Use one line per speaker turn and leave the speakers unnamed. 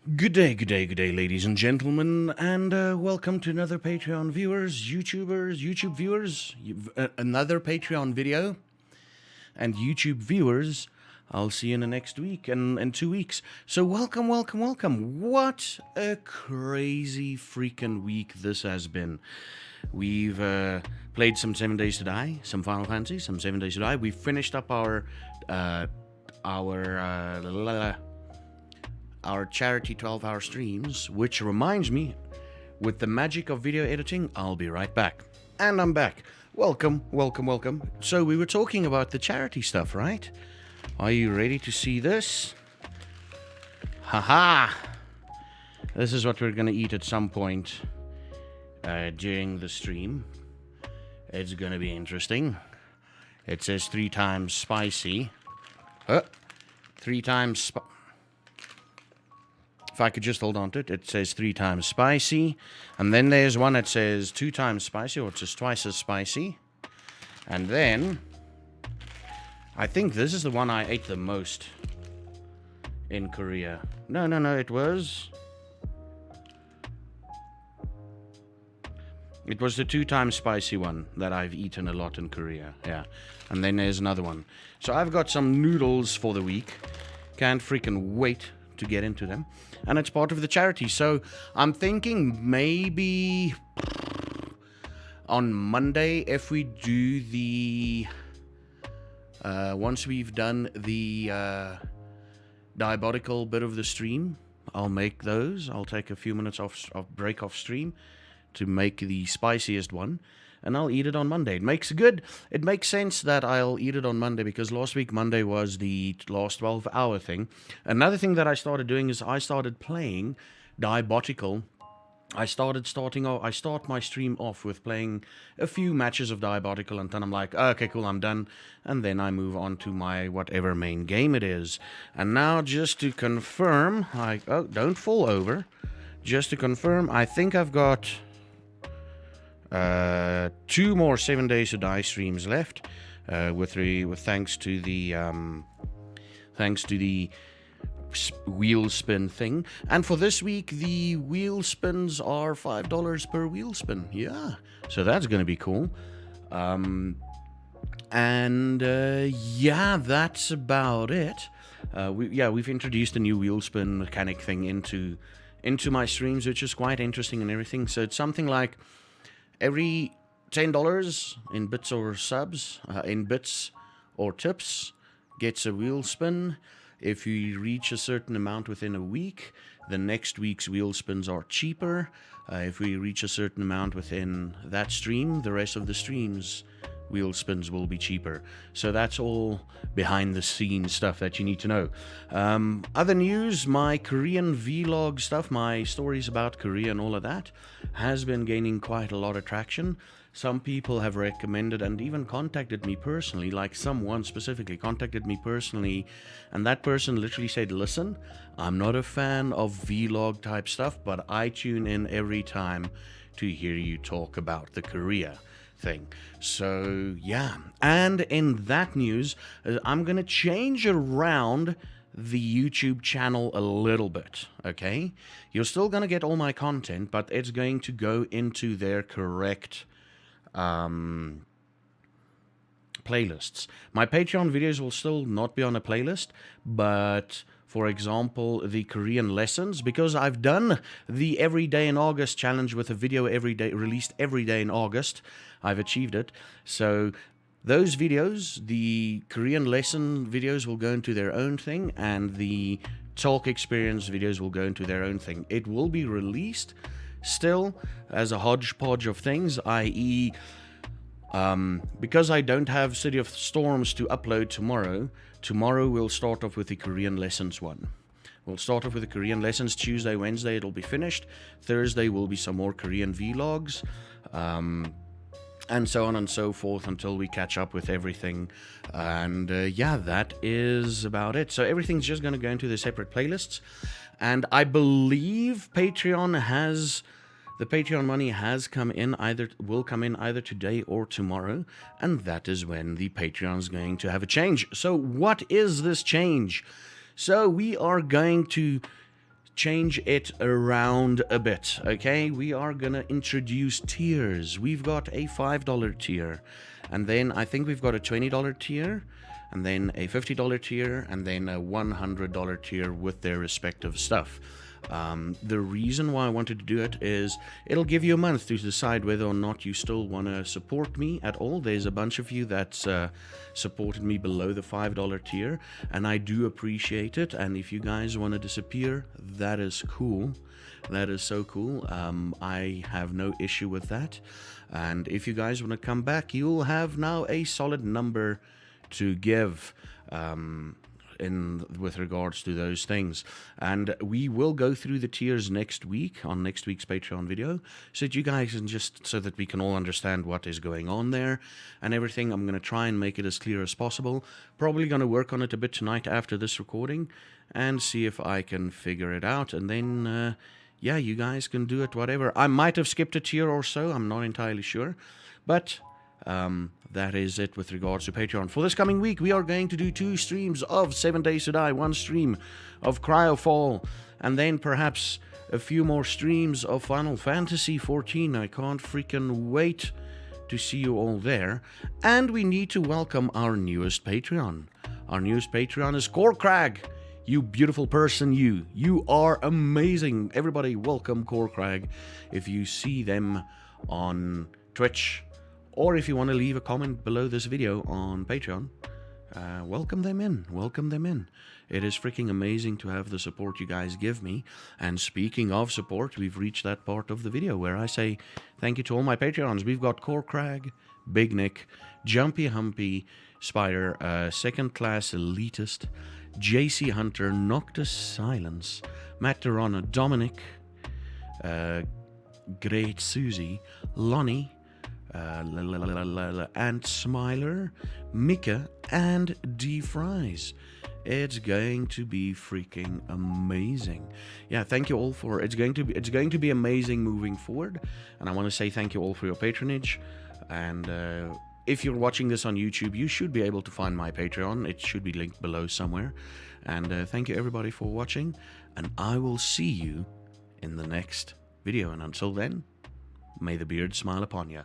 Good day, good day, good day, ladies and gentlemen, and welcome to another Patreon viewers, YouTube viewers, another Patreon video, and YouTube viewers. I'll see you in the next week and in 2 weeks. So welcome, welcome, welcome. What a crazy freaking week this has been. We've played some 7 Days to Die, some Final Fantasy, some 7 Days to Die. We've finished up our charity 12-hour streams, which reminds me, with the magic of video editing, I'll be right back. And I'm back. Welcome, welcome, welcome. So we were talking about the charity stuff, right? Are you ready to see this? Haha! This is what we're gonna eat at some point during the stream. It's gonna be interesting. It says 3 times spicy. 3 times If I could just hold on to it, it says 3 times spicy. And then there's one that says 2 times spicy, or it's just twice as spicy. And then, I think this is the one I ate the most in Korea. No, it was the 2 times spicy one that I've eaten a lot in Korea. Yeah. And then there's another one. So I've got some noodles for the week. Can't freaking wait to get into them, and it's part of the charity. So I'm thinking maybe on Monday, if we do the once we've done the diabolical bit of the stream, I'll make those. I'll take a few minutes off break off stream to make the spiciest one, and I'll eat it on Monday. It makes sense that I'll eat it on Monday, because last week Monday was the last 12-hour thing. Another thing that I started doing is I started playing Diabotical. I start my stream off with playing a few matches of Diabotical, and then I'm like, okay, cool, I'm done. And then I move on to my whatever main game it is. And now, just to confirm, don't fall over. Just to confirm, I think I've got 2 more 7 Days to Die streams left, with thanks to the wheel spin thing. And for this week, the wheel spins are $5 per wheel spin. Yeah, so that's gonna be cool. Yeah, that's about it. We've introduced a new wheel spin mechanic thing into my streams, which is quite interesting and everything. So it's something like every $10 in bits or subs, in bits or tips, gets a wheel spin. If you reach a certain amount within a week, the next week's wheel spins are cheaper. If we reach a certain amount within that stream, the rest of the streams wheel spins will be cheaper. So that's all behind the scenes stuff that you need to know. Other news, my Korean vlog stuff, my stories about Korea and all of that, has been gaining quite a lot of traction. Some people have recommended and even contacted me personally, like someone specifically contacted me personally, and that person literally said, listen, I'm not a fan of vlog type stuff, but I tune in every time to hear you talk about the Korea thing. So yeah, and in that news, I'm gonna change around the YouTube channel a little bit. Okay, you're still gonna get all my content, but it's going to go into their correct playlists. My Patreon videos will still not be on a playlist, but for example, the Korean lessons, because I've done the Every Day in August challenge with a video released every day in August. I've achieved it. So those videos, the Korean lesson videos, will go into their own thing, and the talk experience videos will go into their own thing. It will be released still as a hodgepodge of things, i.e., because I don't have City of Storms to upload tomorrow we'll start off with the Korean lessons one. We'll start off with the Korean lessons. Tuesday, Wednesday, it'll be finished. Thursday will be some more Korean vlogs, and so on and so forth until we catch up with everything. And yeah, that is about it. So everything's just going to go into the separate playlists. And I believe the Patreon money will come in either today or tomorrow, and that is when the Patreon's going to have a change. So what is this change? So we are going to change it around a bit, okay? We are gonna introduce tiers. We've got a $5 tier, and then I think we've got a $20 tier, and then a $50 tier, and then a $100 tier with their respective stuff. The reason why I wanted to do it is it'll give you a month to decide whether or not you still want to support me at all. There's a bunch of you that's supported me below the $5 tier, and I do appreciate it. And if you guys want to disappear, that is cool. That is so cool. I have no issue with that. And if you guys want to come back, you'll have now a solid number to give. With regards to those things, and we will go through the tiers next week on next week's Patreon video, so that you guys can so that we can all understand what is going on there and everything. I'm going to try and make it as clear as possible. Probably going to work on it a bit tonight after this recording and see if I can figure it out, and then yeah, you guys can do it whatever. I might have skipped a tier or so, I'm not entirely sure, but that is it with regards to Patreon. For this coming week, we are going to do 2 streams of 7 Days to Die, 1 stream of Cryofall, and then perhaps a few more streams of Final Fantasy 14. I can't freaking wait to see you all there. And we need to welcome our newest Patreon. Our newest Patreon is Corkrag. You beautiful person, you. You are amazing. Everybody welcome Corkrag. If you see them on Twitch, or if you want to leave a comment below this video on Patreon, welcome them in. Welcome them in. It is freaking amazing to have the support you guys give me. And speaking of support, we've reached that part of the video where I say thank you to all my Patreons. We've got Corkrag, Big Nick, Jumpy Humpy, Spider, Second Class Elitist, JC Hunter, Noctis Silence, Matt Durana, Dominic, Great Susie, Lonnie, Ant Smiler, Mika, and D Fries. It's going to be freaking amazing. Yeah, thank you all for it's going to be amazing moving forward, and I want to say thank you all for your patronage. And if you're watching this on YouTube, you should be able to find my Patreon. It should be linked below somewhere. And thank you everybody for watching, and I will see you in the next video. And until then, may the beard smile upon you.